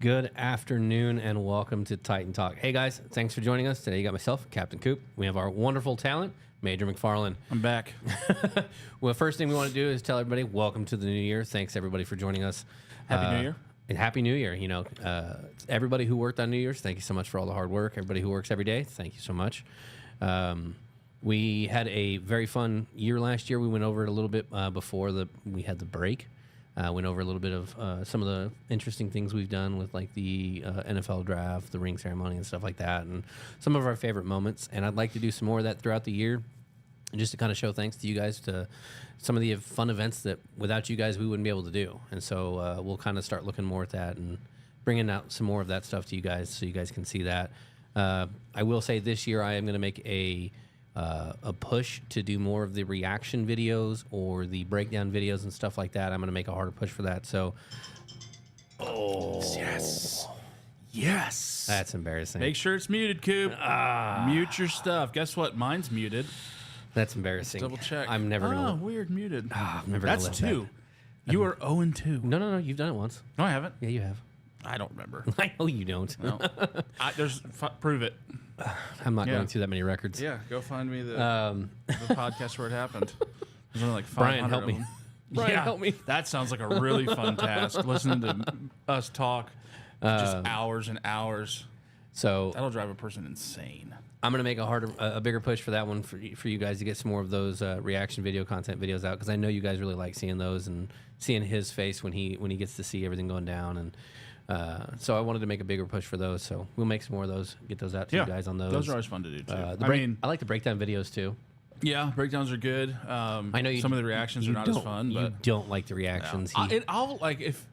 Good afternoon and welcome to Titan Talk. Hey guys, thanks for joining us. Today you got myself, Captain Coop. We have our wonderful talent, Major McFarland. I'm back. Well, first thing we want to do is tell everybody, welcome to the new year. Thanks everybody for joining us. Happy New Year. And Happy New Year. You know, everybody who worked on New Year's, thank you so much for all the hard work. Everybody who works every day, thank you so much. We had a very fun year last year. We went over it a little bit before we had the break. Went over a little bit of some of the interesting things we've done with like the NFL draft, the ring ceremony and stuff like that, and some of our favorite moments. And I'd like to do some more of that throughout the year, just to kind of show thanks to you guys to some of the fun events that without you guys we wouldn't be able to do. And so we'll kind of start looking more at that and bringing out some more of that stuff to you guys so you guys can see that. I will say this year I am going to make a push to do more of the reaction videos or the breakdown videos and stuff like that. I'm going to make a harder push for that. So, Yes. That's embarrassing. Make sure it's muted, Coop. Mute your stuff. Guess what? Mine's muted. That's embarrassing. Double check. I'm never going to. Weird, muted. I'm never That's gonna let two. You are 0-2. No. You've done it once. No, I haven't. Yeah, you have. I don't remember. I know you don't. No. Prove it. I'm not going through that many records. Yeah, go find me the podcast where it happened. There's only like 500 Brian, help of me. them. Brian, help me. That sounds like a really fun task. Listening to us talk just hours and hours. So That'll drive a person insane. I'm going to make a bigger push for that one for you guys to get some more of those reaction video content videos out, because I know you guys really like seeing those and seeing his face when he gets to see everything going down. And so I wanted to make a bigger push for those. So we'll make some more of those, get those out to you guys on those. Those are always fun to do too. I like the breakdown videos too. Yeah, breakdowns are good. I know some of the reactions are not as fun, but you don't like the reactions. Yeah. I'll like if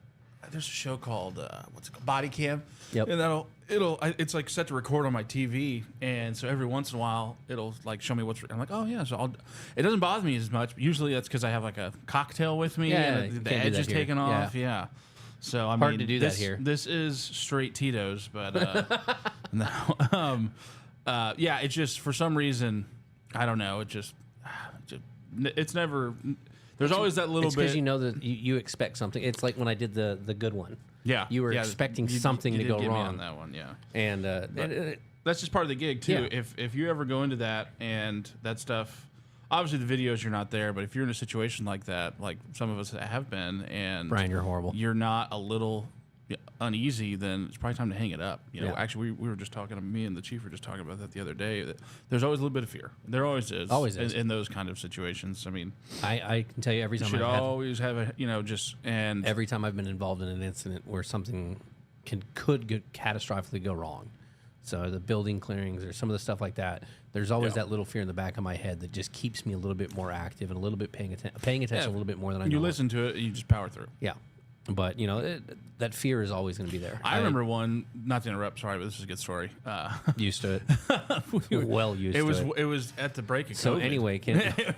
there's a show called what's it called, Body Cam. Yep. And it's like set to record on my TV, and so every once in a while it'll like show me what's. I'm like, oh yeah, so it doesn't bother me as much. But usually that's because I have like a cocktail with me, and the edge is taken off. Yeah. So I hard to do that here. This is straight Tito's, but no. Yeah, it's just for some reason I don't know. It's never. There's always that little bit. Because you know that you expect something. It's like when I did the good one. Yeah, you were expecting something you to go get wrong me on that one. Yeah, and that's just part of the gig too. Yeah. If you ever go into that and that stuff, obviously the videos you're not there, but if you're in a situation like that, like some of us have been, and Brian, you're horrible. You're not a little uneasy, then it's probably time to hang it up. You know, Yeah. Actually, we were just talking. Me and the chief were just talking about that the other day. That there's always a little bit of fear. There always is. Always is in those kind of situations. I mean, I can tell you every time you should always have a and every time I've been involved in an incident where something could catastrophically go wrong. So the building clearings or some of the stuff like that, there's always that little fear in the back of my head that just keeps me a little bit more active and a little bit paying attention a little bit more than I know. You listen to it, and you just power through. Yeah. But, you know, that fear is always going to be there. I remember one, not to interrupt, sorry, but this is a good story. Used to it. Well used to it. It was at the break of COVID. So anyway, it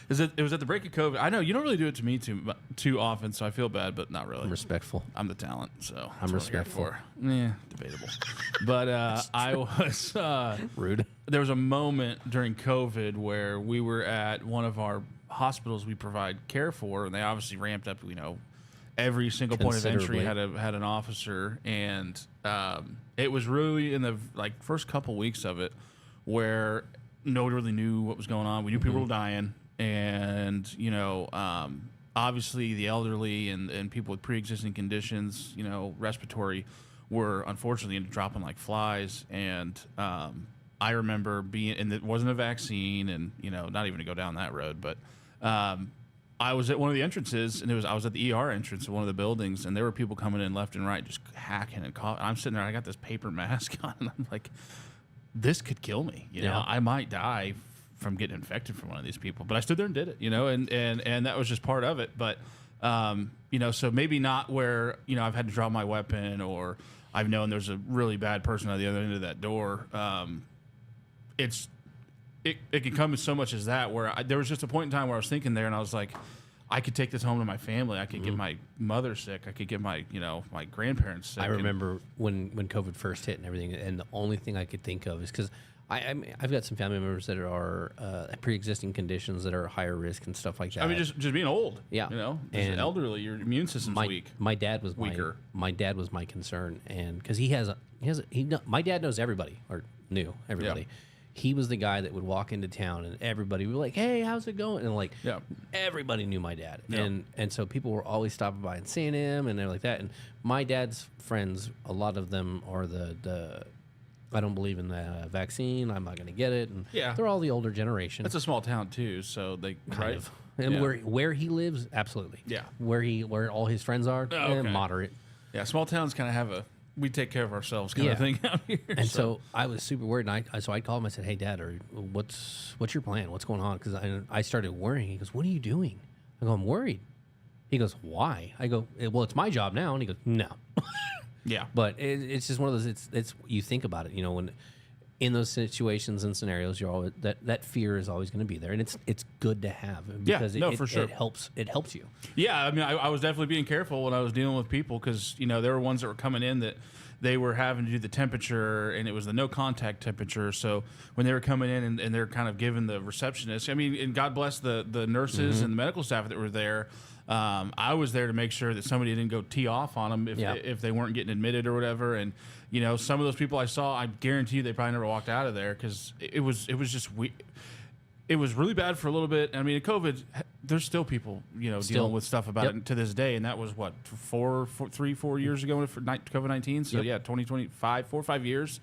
was at the break of COVID. I know, you don't really do it to me too often, so I feel bad, but not really. I'm respectful. I'm the talent, so I'm respectful. Yeah, debatable. But I was... Rude. There was a moment during COVID where we were at one of our hospitals we provide care for, and they obviously ramped up, every single point of entry had an officer, and it was really in the first couple weeks of it where nobody really knew what was going on. We knew people were dying, and obviously the elderly and people with pre-existing conditions, respiratory, were unfortunately dropping like flies. And I remember and it wasn't a vaccine, and not even to go down that road, but. I was at one of the entrances, and I was at the ER entrance of one of the buildings, and there were people coming in left and right, just hacking and coughing. I'm sitting there, I got this paper mask on, and I'm like, this could kill me. I might die from getting infected from one of these people. But I stood there and did it, and that was just part of it. But so maybe not where I've had to drop my weapon, or I've known there's a really bad person on the other end of that door. It can come as so much as that, where there was just a point in time where I was thinking there, and I was like, I could take this home to my family. I could get my mother sick. I could get my my grandparents sick. I remember when COVID first hit and everything, and the only thing I could think of is because mean, I've got some family members that are pre-existing conditions that are higher risk and stuff like that. I mean, just being old. Yeah. Just And elderly, your immune system's weak. My dad was Weaker. My dad was my concern, and because my dad knows everybody or knew everybody. Yeah. He was the guy that would walk into town and everybody would be like, "Hey, how's it going?" And like, everybody knew my dad, and so people were always stopping by and seeing him, and they're like that. And my dad's friends, a lot of them are the I don't believe in the vaccine. I'm not going to get it. And they're all the older generation. It's a small town too, so they kind of. And where he lives, absolutely. Yeah. Where all his friends are, moderate. Yeah, small towns kind of have we take care of ourselves kind of thing out here. And so I was super worried, and so I called him. I said, "Hey, Dad, what's your plan? What's going on?" Because I started worrying. He goes, "What are you doing?" I go, "I'm worried." He goes, "Why?" I go, "Well, it's my job now." And he goes, "No." Yeah, but it's just one of those. It's you think about it. You know, when in those situations and scenarios, you're always that fear is always going to be there, and it's good to have because for sure it helps you. Yeah, I mean, I was definitely being careful when I was dealing with people because there were ones that were coming in that they were having to do the temperature, and it was the no contact temperature. So when they were coming in and they're kind of giving the receptionist, I mean, and God bless the nurses and the medical staff that were there. I was there to make sure that somebody didn't go tee off on them if they weren't getting admitted or whatever. And some of those people I saw, I guarantee you they probably never walked out of there because it was just it was really bad for a little bit. I mean, COVID, there's still people dealing with stuff about it to this day, and that was what 4 years ago for COVID-19. So 2025, 4 or 5 years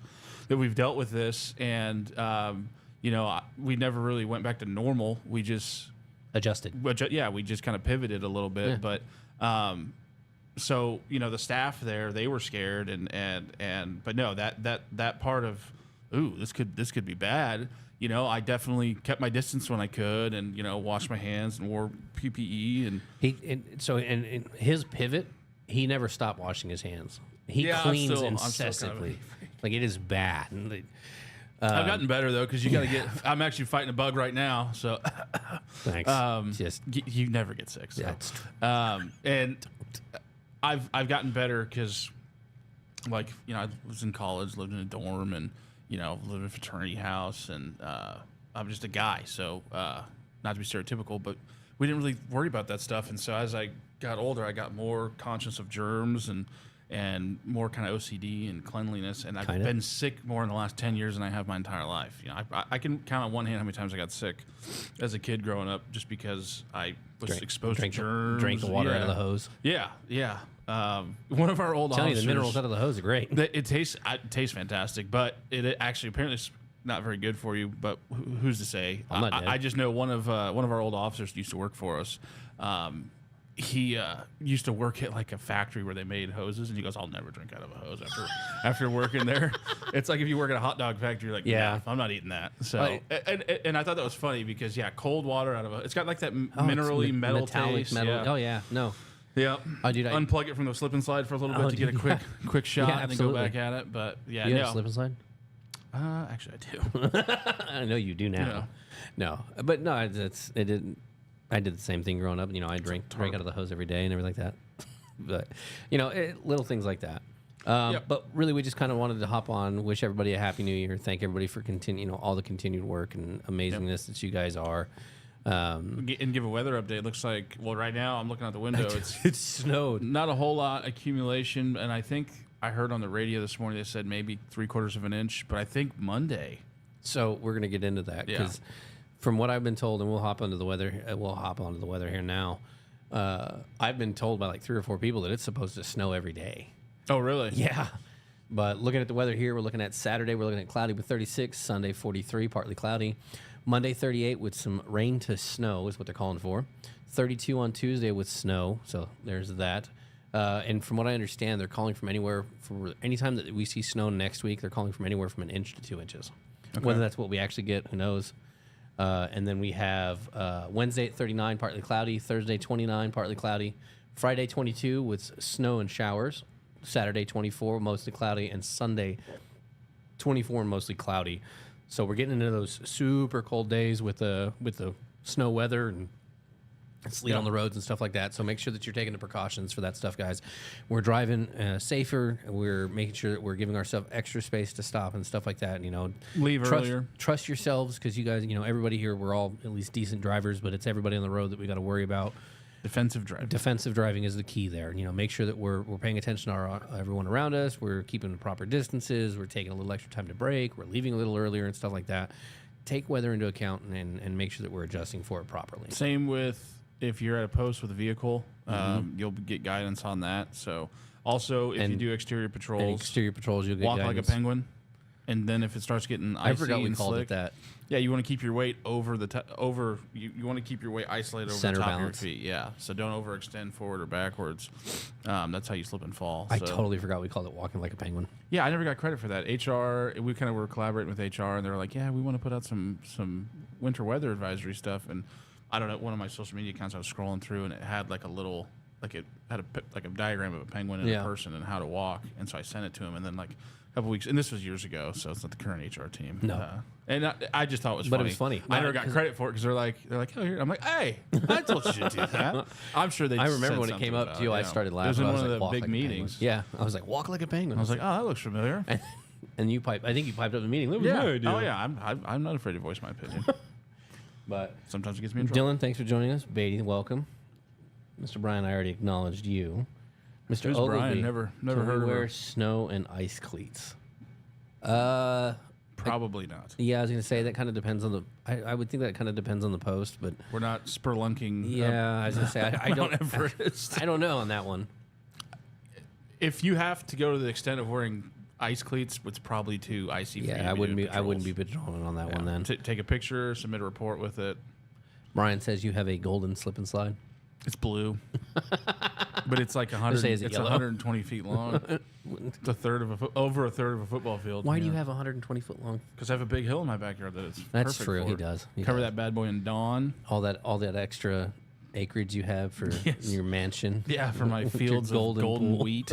that we've dealt with this, and we never really went back to normal. We just adjusted. We just kind of pivoted a little bit, but so the staff there, they were scared, but no, that part of this could be bad. I definitely kept my distance when I could, and washed my hands and wore PPE. And his pivot, he never stopped washing his hands. He cleans incessantly. Like it is bad. And I've gotten better though, because you got to get. I'm actually fighting a bug right now, so thanks. You never get sick. So. Yeah, it's true. And I've gotten better because, I was in college, lived in a dorm, and lived in a fraternity house, and I'm just a guy, so not to be stereotypical, but we didn't really worry about that stuff. And so as I got older, I got more conscious of germs and more kind of OCD and cleanliness. And I've been sick more in the last 10 years than I have my entire life. I can count on one hand how many times I got sick as a kid growing up just because I was exposed to germs. Drank the water out of the hose. Yeah. One of our old officers, the minerals out of the hose are great. It tastes fantastic, but it actually apparently is not very good for you. But who's to say? I just know one of our old officers used to work for us. He used to work at like a factory where they made hoses, and he goes, "I'll never drink out of a hose after working there." It's like if you work at a hot dog factory, you're like, "Yeah, I'm not eating that." So, and I thought that was funny because cold water out of it's got like that minerally metal taste. Metal. Yeah. Oh yeah, no. Yeah, unplug it from the slip and slide for a little bit to get a quick shot and then go back at it. But you have a slip and slide? Actually, I do. I know you do now. No, but no, it didn't. I did the same thing growing up. I drank out of the hose every day and everything like that. But little things like that. But really, we just kind of wanted to hop on, wish everybody a happy New Year, thank everybody for all the continued work and amazingness that you guys are. And give a weather update. Looks like right now I'm looking out the window. It's snowed. Not a whole lot accumulation, and I think I heard on the radio this morning they said maybe 3/4 of an inch, but I think Monday. So we're gonna get into that because from what I've been told, and we'll hop onto the weather. We'll hop onto the weather here now. I've been told by like 3 or 4 people that it's supposed to snow every day. Oh, really? Yeah. But looking at the weather here, we're looking at Saturday. We're looking at cloudy with 36. Sunday 43, partly cloudy. Monday 38 with some rain to snow is what they're calling for. 32 on Tuesday with snow. So there's that. And from what I understand, they're calling from anywhere for anytime that we see snow next week. They're calling from anywhere from 1 inch to 2 inches. Okay. Whether that's what we actually get, who knows? And then we have Wednesday at 39, partly cloudy. Thursday 29, partly cloudy. Friday 22 with snow and showers. Saturday 24, mostly cloudy, and Sunday 24 and mostly cloudy. So we're getting into those super cold days with the snow weather, and sleet on the roads and stuff like that. So make sure that you're taking the precautions for that stuff, guys. We're driving safer. We're making sure that we're giving ourselves extra space to stop and stuff like that. Leave earlier. Trust yourselves, because you guys, everybody here, we're all at least decent drivers, but it's everybody on the road that we got to worry about. Defensive driving. Defensive driving is the key there. Make sure that we're paying attention to everyone around us. We're keeping the proper distances. We're taking a little extra time to brake. We're leaving a little earlier and stuff like that. Take weather into account and make sure that we're adjusting for it properly. Same with if you're at a post with a vehicle, you'll get guidance on that. So also, if you do exterior patrols, you'll get walk guidance. like a penguin. And then if it starts getting icy I forgot we and called slick, it that. Yeah, you want to keep your weight over the you want to keep your weight isolated over Center the top balance. of your feet. Yeah, so don't overextend forward or backwards. That's how you slip and fall. I totally forgot we called it walking like a penguin. Yeah, I never got credit for that. HR, we kind of were collaborating with HR, and they were like, "Yeah, we want to put out some winter weather advisory stuff." And I don't know, one of my social media accounts I was scrolling through, and it had like a little, it had a diagram of a penguin and a person and how to walk. And so I sent it to him, and then a couple weeks, and this was years ago, so it's not the current HR team. No. And I just thought it was But funny. it was funny. I never got credit for it because they're like, oh, here. I'm like, hey, I told you to do that. I'm sure they. I remember when it came up to you, I started laughing. It was in I one of like, the walk big like meetings. Yeah, I was like, walk like a penguin. I was like, oh, that looks familiar. And you piped. I think you piped up the meeting. That was Yeah. my idea. Oh yeah. I'm not afraid to voice my opinion. But sometimes it gets me in trouble. Dylan, thanks for joining us. Beatty, welcome. Mr. Brian, I already acknowledged you. Mr. Who's Ogilvy, Brian? Never can heard we of wear her. snow and ice cleats? Probably not. Yeah, I was going to say that kind of depends on the. I would think that kind of depends on the post, but We're not spelunking. yeah, I was going to say I don't. Everest. I don't know on that one. If you have to go to the extent of wearing ice cleats, it's probably too icy. For you Yeah, to I wouldn't be. doing I wouldn't be patrols. patrolling on that Yeah. one then. Take a picture, submit a report with it. Brian says you have a golden slip and slide. It's blue, but it's like 100. Say, is it It's yellow? 120 feet long. It's over a third of a football field. Why do you have 120 foot long? Because I have a big hill in my backyard that it's That's perfect true. for. He does. He Cover does. that bad boy in dawn. All that extra acreage you have for your mansion. Yeah, for my fields of golden pool. wheat.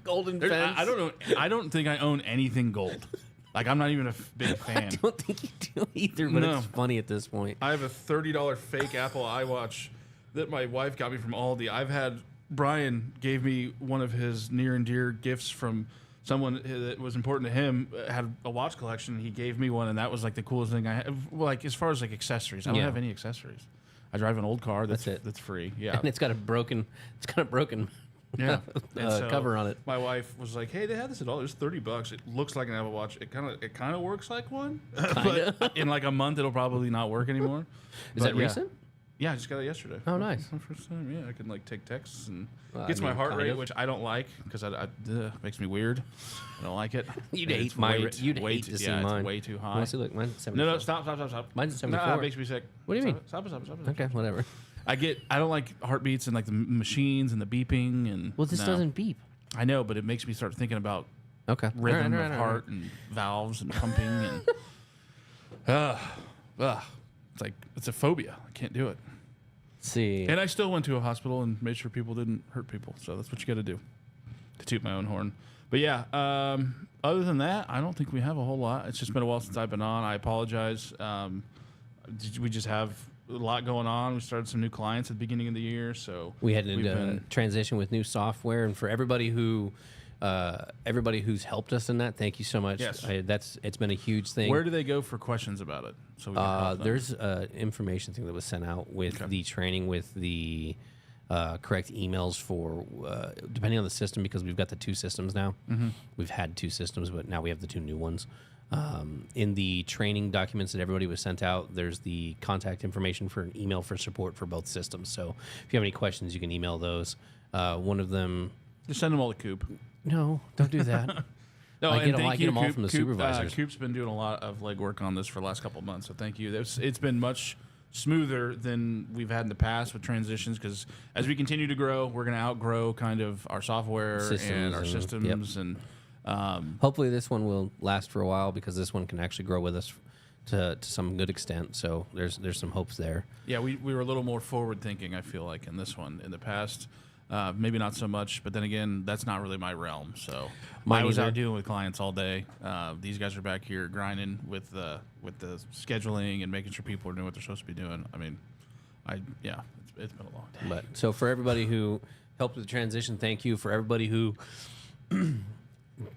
Golden There- fence. I don't know. I don't think I own anything gold. Like I'm not even a big fan. I don't think you do either, but No. it's funny at this point. I have a $30 fake Apple iWatch that my wife got me from Aldi. Brian gave me one of his near and dear gifts from someone that was important to him. Had a watch collection. He gave me one, and that was like the coolest thing I have. Like as far as like accessories, I don't Yeah. have any accessories. I drive an old car. That's it. That's free. Yeah. And it's got a broken Yeah, And so cover on it. My wife was like, "Hey, they had this at all. It's $30. It looks like an Apple Watch. It kind of works like one, but in like a month, it'll probably not work anymore." Is that recent? Yeah, I just got it yesterday. Oh, nice. My first time. Yeah, I can like take texts and Well, gets I mean, my heart kind rate, of. which I don't like because makes me weird. I don't like it. You'd And hate it's my. way You'd way hate too- to see yeah, mine. It's way too high. Let's see, look, mine's 74. No, stop. Mine's a Nah, 74. it makes me sick. What do you mean? Stop. Okay, whatever. I don't like heartbeats and like the machines and the beeping and. Well, this no. doesn't beep. I know, but it makes me start thinking about Okay. rhythm All right, of all right. heart and valves and pumping and. It's like it's a phobia. I can't do it. Let's see. And I still went to a hospital and made sure people didn't hurt people. So that's what you got to do, to toot my own horn. But yeah, other than that, I don't think we have a whole lot. It's just been a while since I've been on. I apologize. We just have a lot going on. We started some new clients at the beginning of the year, so We had we've to been- transition with new software, and for everybody who's helped us in that, thank you so much. Yes. It's been a huge thing. Where do they go for questions about it? So we can help them? There's an information thing that was sent out with Okay. the training with the correct emails for depending on the system, because we've got the two systems now. Mm-hmm. We've had two systems, but now we have the two new ones. In the training documents that everybody was sent out, there's the contact information for an email for support for both systems. So if you have any questions, you can email those. One of them. Just send them all to Coop. No, don't do that. No, I and get 'em- thank I get you, 'em all Coop. from the Coop, supervisors. Coop's been doing a lot of legwork on this for the last couple of months, so thank you. It's been much smoother than we've had in the past with transitions, because as we continue to grow, we're going to outgrow kind of our software Systems and our and- systems, yep. and Hopefully this one will last for a while, because this one can actually grow with us to some good extent. So there's some hopes there. yeah, we were a little more forward thinking, I feel like, in this one. In the past, maybe not so much, but then again, that's not really my realm. So Mine I was either. out dealing with clients all day. These guys are back here grinding with the scheduling and making sure people are doing what they're supposed to be doing. I mean, It's been a long day. But so for everybody who helped with the transition, thank you. For everybody who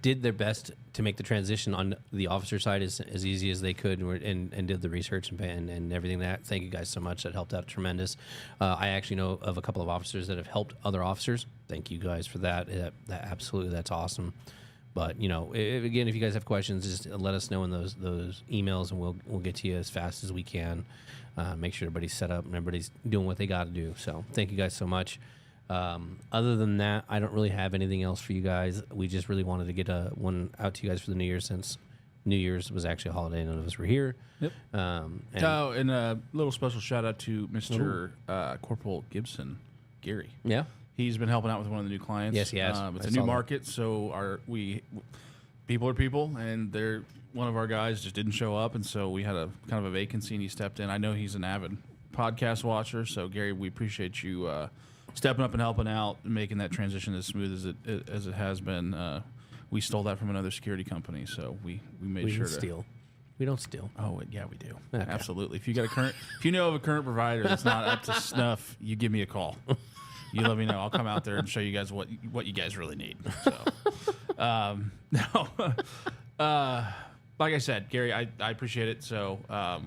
did their best to make the transition on the officer side as easy as they could and did the research and everything thank you guys so much. That helped out tremendous. I actually know of a couple of officers that have helped other officers. Thank you guys for that. Absolutely, that's awesome. But if you guys have questions, just let us know in those emails, and we'll get to you as fast as we can. Make sure everybody's set up and everybody's doing what they got to do. So thank you guys so much. Other than that, I don't really have anything else for you guys. We just really wanted to get one out to you guys for the New Year, since New Year's was actually a holiday. None of us were here. Yep. And a little special shout out to Mr. Corporal Gibson, Gary. Yeah. He's been helping out with one of the new clients. Yes, he has. It's a new market, so people are people, and one of our guys just didn't show up, and so we had a kind of a vacancy, and he stepped in. I know he's an avid podcast watcher, so Gary, we appreciate you stepping up and helping out and making that transition as smooth as it has been. We stole that from another security company, so we made sure to steal. We don't steal. Oh yeah, we do. Okay. Absolutely. If you know of a current provider that's not up to snuff, you give me a call. You let me know. I'll come out there and show you guys what you guys really need. So, like I said, Gary, I appreciate it. So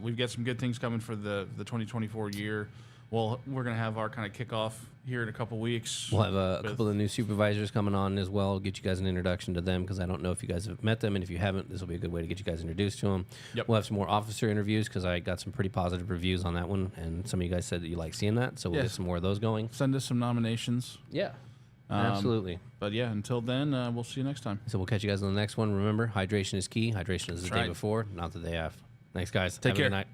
we've got some good things coming for the 2024 year. Well, we're going to have our kind of kickoff here in a couple weeks. We'll have a couple of new supervisors coming on as well. Get you guys an introduction to them, because I don't know if you guys have met them, and if you haven't, this will be a good way to get you guys introduced to them. Yep. We'll have some more officer interviews, because I got some pretty positive reviews on that one, and some of you guys said that you like seeing that, so we'll get some more of those going. Send us some nominations. Yeah, absolutely. But yeah, until then, we'll see you next time. So we'll catch you guys on the next one. Remember, hydration is key. Hydration is the day before, not the day after. Thanks, guys. Take care. Have a good night.